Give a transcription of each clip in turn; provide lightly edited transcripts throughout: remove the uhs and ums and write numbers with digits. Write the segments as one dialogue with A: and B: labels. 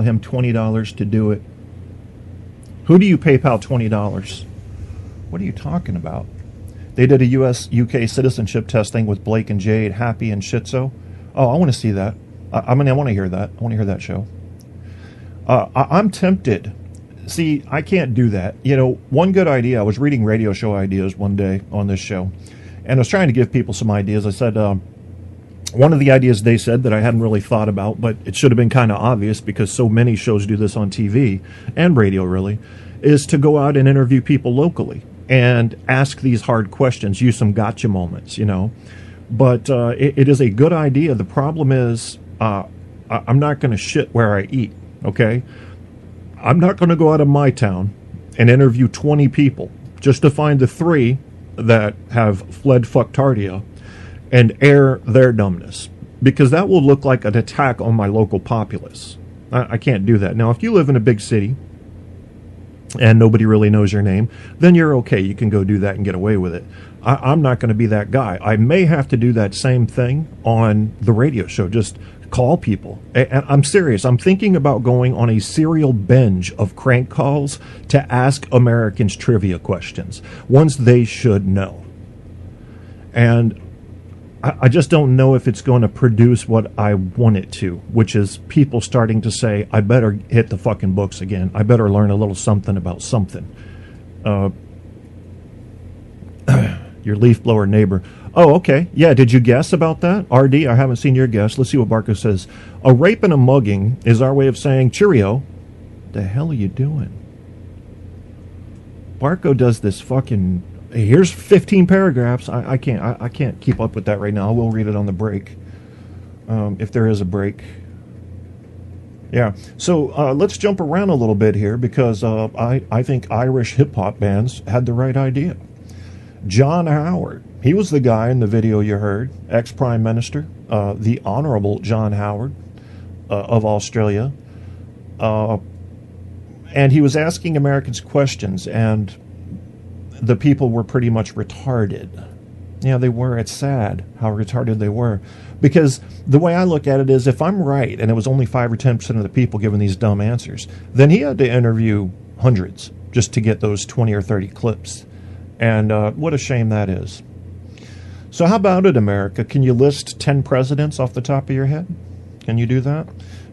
A: him $20 to do it. Who do you PayPal $20? What are you talking about? They did a US-UK citizenship testing with Blake and Jade, Happy and Shitzo. Oh, I want to see that. I want to hear that. I want to hear that show. I'm tempted. See, I can't do that. You know, one good idea, I was reading radio show ideas one day on this show, and I was trying to give people some ideas. I said, one of the ideas they said that I hadn't really thought about, but it should have been kind of obvious because so many shows do this on TV and radio really, is to go out and interview people locally and ask these hard questions, use some gotcha moments, you know. But it is a good idea. The problem is I'm not going to shit where I eat, okay? I'm not going to go out of my town and interview 20 people just to find the 3 that have fled fucktardia and air their dumbness, because that will look like an attack on my local populace. I can't do that. Now, if you live in a big city and nobody really knows your name, then you're okay. You can go do that and get away with it. I'm not going to be that guy. I may have to do that same thing on the radio show, just call people. And I'm serious. I'm thinking about going on a serial binge of crank calls to ask Americans trivia questions, ones they should know. And I just don't know if it's going to produce what I want it to, which is people starting to say, I better hit the fucking books again. I better learn a little something about something. Your leaf blower neighbor. Oh, okay. Yeah, did you guess about that? RD, I haven't seen your guess. Let's see what Barco says. A rape and a mugging is our way of saying cheerio. The hell are you doing? Barco does this fucking... Here's 15 paragraphs. I can't keep up with that right now. I will read it on the break, if there is a break. Yeah. So let's jump around a little bit here because I think Irish hip hop bands had the right idea. John Howard. He was the guy in the video you heard, ex-Prime Minister, the Honorable John Howard of Australia, and he was asking Americans questions, and the people were pretty much retarded. Yeah, they were. It's sad how retarded they were. Because the way I look at it is, if I'm right, and it was only 5 or 10% of the people giving these dumb answers, then he had to interview hundreds just to get those 20 or 30 clips. And what a shame that is. So how about it, America? Can you list 10 presidents off the top of your head? Can you do that?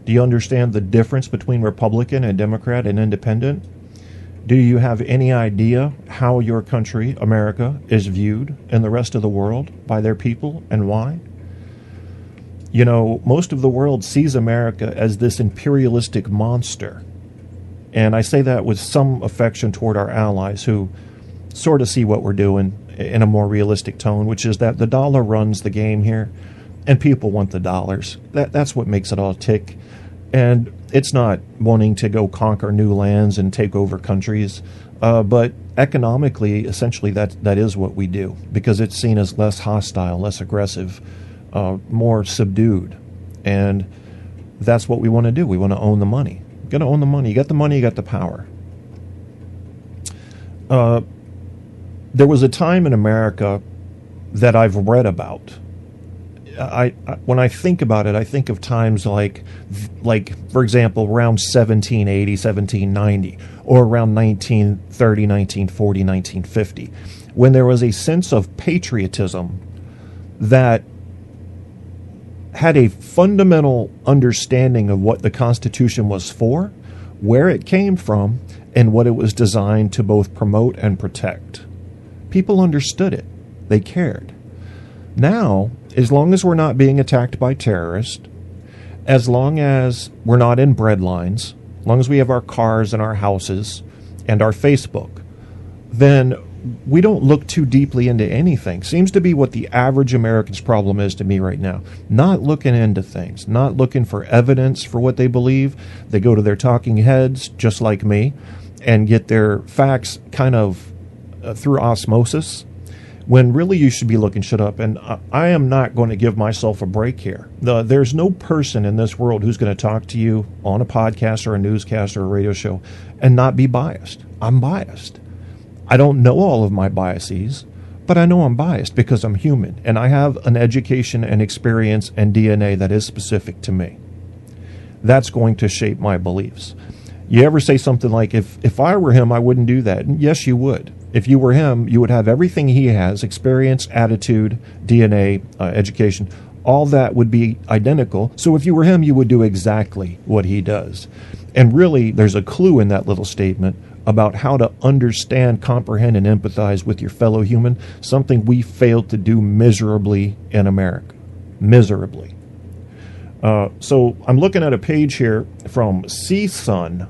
A: Do you understand the difference between Republican and Democrat and Independent? Do you have any idea how your country, America, is viewed in the rest of the world by their people and why? You know, most of the world sees America as this imperialistic monster. And I say that with some affection toward our allies who sort of see what we're doing in a more realistic tone, which is that the dollar runs the game here and people want the dollars. That's what makes it all tick. And it's not wanting to go conquer new lands and take over countries, but economically, essentially, that is what we do, because it's seen as less hostile, less aggressive, more subdued. And that's what we want to do. We want to own the money. You got to own the money. You got the money, you got the power. There was a time in America that I've read about. When I think about it, I think of times like, for example, around 1780, 1790, or around 1930, 1940, 1950, when there was a sense of patriotism that had a fundamental understanding of what the Constitution was for, where it came from, and what it was designed to both promote and protect. People understood it. They cared. Now, as long as we're not being attacked by terrorists, as long as we're not in bread lines, as long as we have our cars and our houses and our Facebook, then we don't look too deeply into anything. Seems to be what the average American's problem is to me right now. Not looking into things, not looking for evidence for what they believe. They go to their talking heads, just like me, and get their facts kind of through osmosis, when really you should be looking shit up. And I am not going to give myself a break here. There's no person in this world who's going to talk to you on a podcast or a newscast or a radio show and not be biased. I'm biased. I don't know all of my biases, but I know I'm biased because I'm human, and I have an education and experience and DNA that is specific to me. that's going to shape my beliefs. You ever say something like, if I were him, I wouldn't do that? And yes, you would. If you were him, you would have everything he has, experience, attitude, DNA, education. All that would be identical. So if you were him, you would do exactly what he does. And really, there's a clue in that little statement about how to understand, comprehend, and empathize with your fellow human, something we failed to do miserably in America. Miserably. So I'm looking at a page here from csun.edu,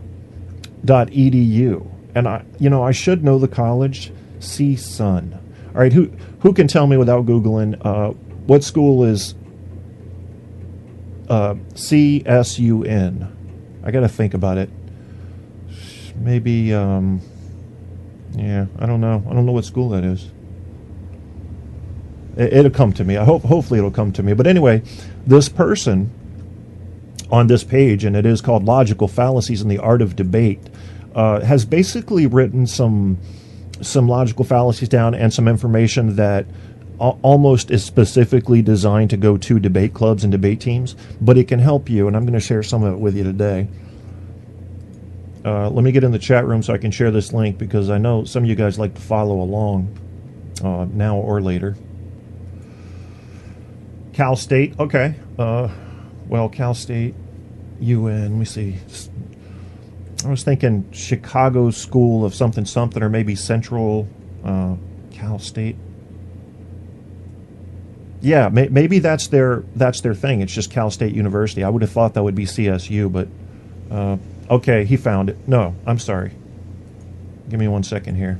A: and I should know the college, CSUN. All right, who can tell me without Googling what school is CSUN? I got to think about it. Maybe, yeah, I don't know. I don't know what school that is. It'll come to me. Hopefully it'll come to me. But anyway, this person on this page, and it is called Logical Fallacies in the Art of Debate, has basically written some logical fallacies down and some information that almost is specifically designed to go to debate clubs and debate teams, but it can help you, and I'm going to share some of it with you today. Let me get in the chat room so I can share this link, because I know some of you guys like to follow along now or later. Cal State, okay. Well, Cal State, UN, let me see. I was thinking Chicago School of something, or maybe Central Cal State. Yeah, maybe that's their thing. It's just Cal State University. I would have thought that would be CSU, but okay, he found it. No, I'm sorry. Give me 1 second here.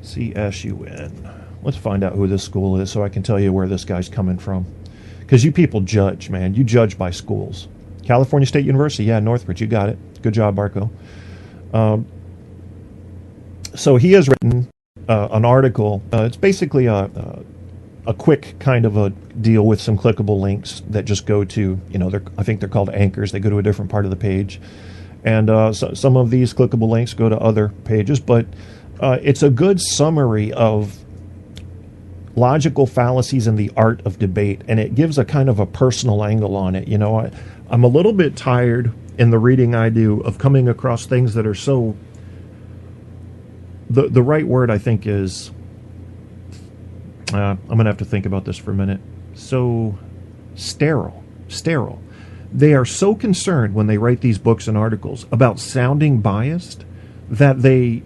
A: CSUN. Let's find out who this school is so I can tell you where this guy's coming from. Because you people judge, man. You judge by schools. California State University. Yeah, Northridge. You got it. Good job, Barco. So he has written an article. It's basically a quick kind of a deal with some clickable links that just go to, I think they're called anchors. They go to a different part of the page. And so some of these clickable links go to other pages. But it's a good summary of logical fallacies in the art of debate, and it gives a kind of a personal angle on it. I'm a little bit tired in the reading I do of coming across things that are so, the right word I think is, I'm going to have to think about this for a minute, so sterile. They are so concerned when they write these books and articles about sounding biased that they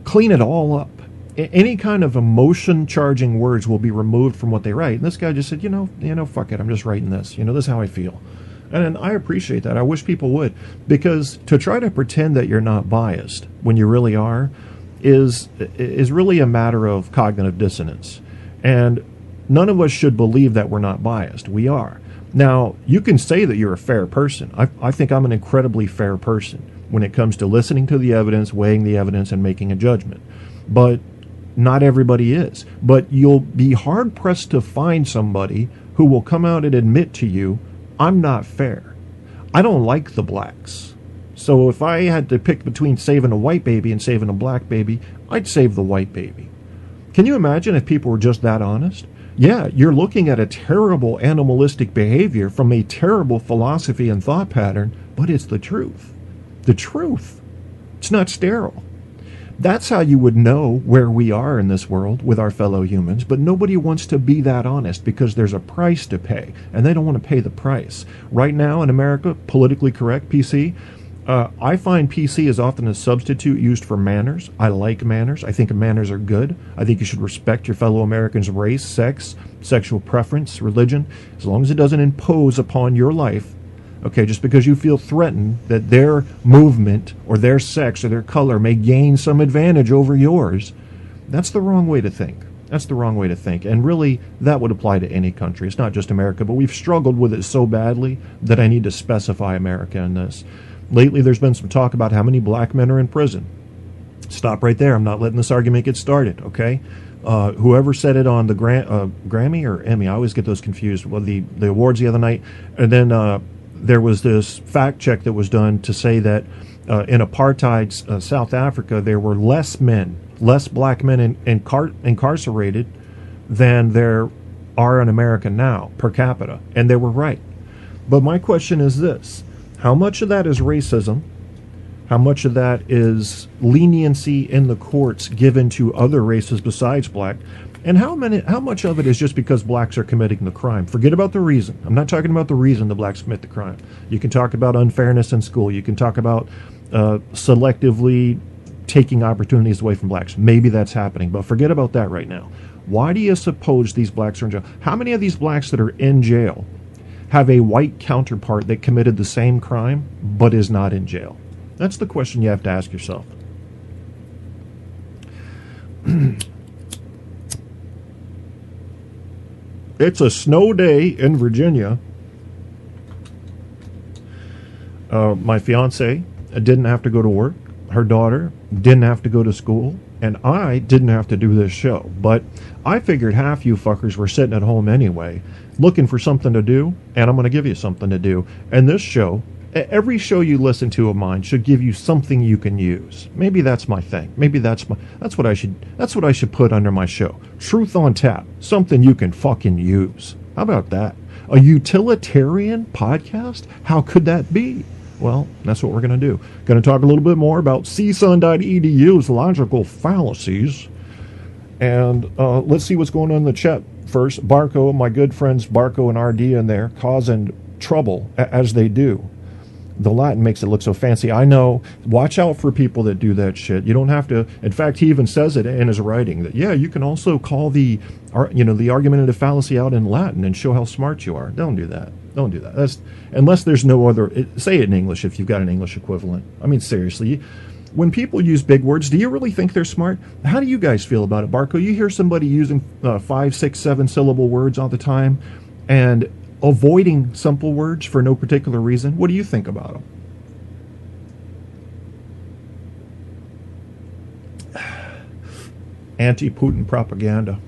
A: clean it all up. Any kind of emotion-charging words will be removed from what they write. And this guy just said, fuck it, I'm just writing this. This is how I feel. And I appreciate that. I wish people would. Because to try to pretend that you're not biased when you really are is really a matter of cognitive dissonance. And none of us should believe that we're not biased. We are. Now, you can say that you're a fair person. I think I'm an incredibly fair person when it comes to listening to the evidence, weighing the evidence, and making a judgment. But not everybody is. But you'll be hard-pressed to find somebody who will come out and admit to you, I'm not fair. I don't like the blacks. So if I had to pick between saving a white baby and saving a black baby, I'd save the white baby. Can you imagine if people were just that honest? Yeah, you're looking at a terrible animalistic behavior from a terrible philosophy and thought pattern, but it's the truth. The truth. It's not sterile. That's how you would know where we are in this world with our fellow humans, but nobody wants to be that honest because there's a price to pay, and they don't want to pay the price. Right now in America, politically correct, PC, I find PC is often a substitute used for manners. I like manners. I think manners are good. I think you should respect your fellow Americans' race, sex, sexual preference, religion, as long as it doesn't impose upon your life. Okay, just because you feel threatened that their movement or their sex or their color may gain some advantage over yours, that's the wrong way to think. That's the wrong way to think. And really, that would apply to any country. It's not just America, but we've struggled with it so badly that I need to specify America in this. Lately, there's been some talk about how many black men are in prison. Stop right there. I'm not letting this argument get started, okay? Whoever said it on the Grammy or Emmy, I always get those confused. Well, the awards the other night, and then there was this fact check that was done to say that in apartheid South Africa, there were less black men incarcerated than there are in America now per capita, and they were right. But my question is this. How much of that is racism? How much of that is leniency in the courts given to other races besides black? And how much of it is just because blacks are committing the crime? Forget about the reason. I'm not talking about the reason the blacks commit the crime. You can talk about unfairness in school. You can talk about selectively taking opportunities away from blacks. Maybe that's happening, but forget about that right now. Why do you suppose these blacks are in jail? How many of these blacks that are in jail have a white counterpart that committed the same crime but is not in jail? That's the question you have to ask yourself. It's a snow day in Virginia. My fiance didn't have to go to work. Her daughter didn't have to go to school. And I didn't have to do this show. But I figured half you fuckers were sitting at home anyway, looking for something to do, and I'm going to give you something to do. And this show, every show you listen to of mine should give you something you can use. Maybe that's my thing. Maybe that's what I should put under my show. Truth on Tap. Something you can fucking use. How about that? A utilitarian podcast? How could that be? Well, that's what we're going to do. Going to talk a little bit more about csun.edu's logical fallacies. And let's see what's going on in the chat first. Barco, my good friends Barco and RD in there, causing trouble, as they do. The Latin makes it look so fancy. I know. Watch out for people that do that shit. You don't have to. In fact, he even says it in his writing that, yeah, you can also call the argumentative fallacy out in Latin and show how smart you are. Don't do that. Don't do that. That's, unless there's no other. Say it in English if you've got an English equivalent. I mean, seriously. When people use big words, do you really think they're smart? How do you guys feel about it, Barco? You hear somebody using 5, 6, 7 syllable words all the time and avoiding simple words for no particular reason. What do you think about them? Anti-Putin propaganda.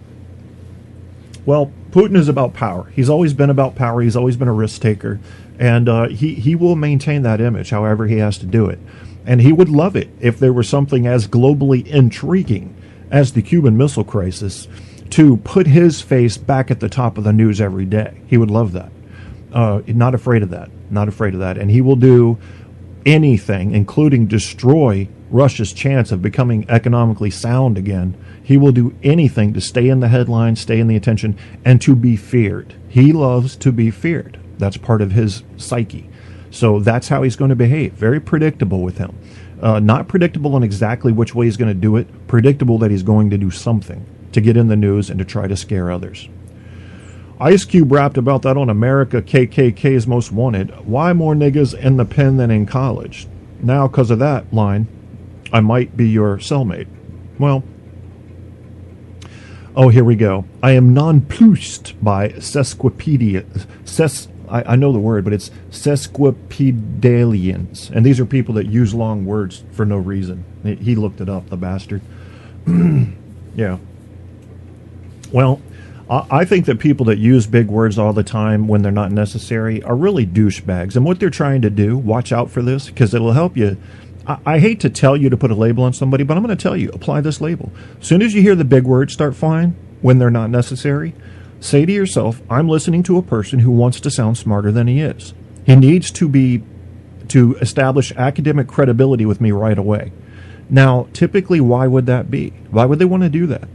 A: Well, Putin is about power. He's always been about power. He's always been a risk taker. And he will maintain that image however he has to do it. And he would love it if there was something as globally intriguing as the Cuban Missile Crisis to put his face back at the top of the news every day. He would love that. Not afraid of that. Not afraid of that. And he will do anything, including destroy Russia's chance of becoming economically sound again. He will do anything to stay in the headlines, stay in the attention, and to be feared. He loves to be feared. That's part of his psyche. So that's how he's going to behave. Very predictable with him. Not predictable on exactly which way he's going to do it. Predictable that he's going to do something to get in the news and to try to scare others. Ice Cube rapped about that on America KKK's Most Wanted. Why more niggas in the pen than in college? Now, because of that line, I might be your cellmate. Well, oh, here we go. I am nonplussed by sesquipedia. I know the word, but it's sesquipedalians. And these are people that use long words for no reason. He looked it up, the bastard. Yeah. Well, I think that people that use big words all the time when they're not necessary are really douchebags. And what they're trying to do, watch out for this, because it'll help you. I hate to tell you to put a label on somebody, but I'm going to tell you, apply this label. As soon as you hear the big words start flying when they're not necessary, say to yourself, I'm listening to a person who wants to sound smarter than he is. He needs to establish academic credibility with me right away. Now, typically, why would that be? Why would they want to do that?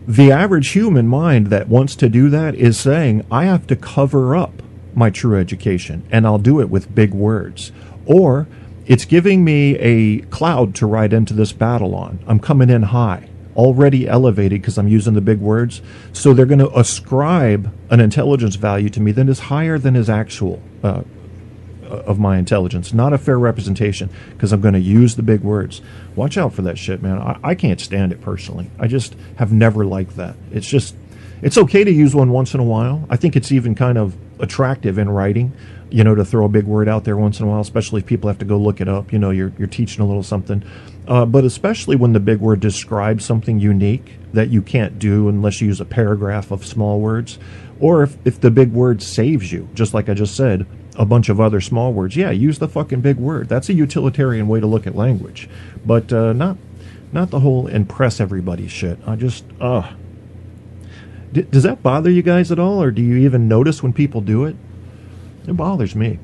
A: The average human mind that wants to do that is saying, I have to cover up my true education, and I'll do it with big words. Or it's giving me a cloud to ride into this battle on. I'm coming in high, already elevated because I'm using the big words. So they're going to ascribe an intelligence value to me that is higher than his actual of my intelligence. Not a fair representation because I'm going to use the big words. Watch out for that shit, man. I can't stand it personally. I just have never liked that. It's okay to use one once in a while. I think it's even kind of attractive in writing, to throw a big word out there once in a while, especially if people have to go look it up. You're teaching a little something. But especially when the big word describes something unique that you can't do unless you use a paragraph of small words. Or if the big word saves you, just like I just said, a bunch of other small words. Yeah, use the fucking big word. That's a utilitarian way to look at language. But not the whole impress everybody shit. Does that bother you guys at all? Or do you even notice when people do it? It bothers me.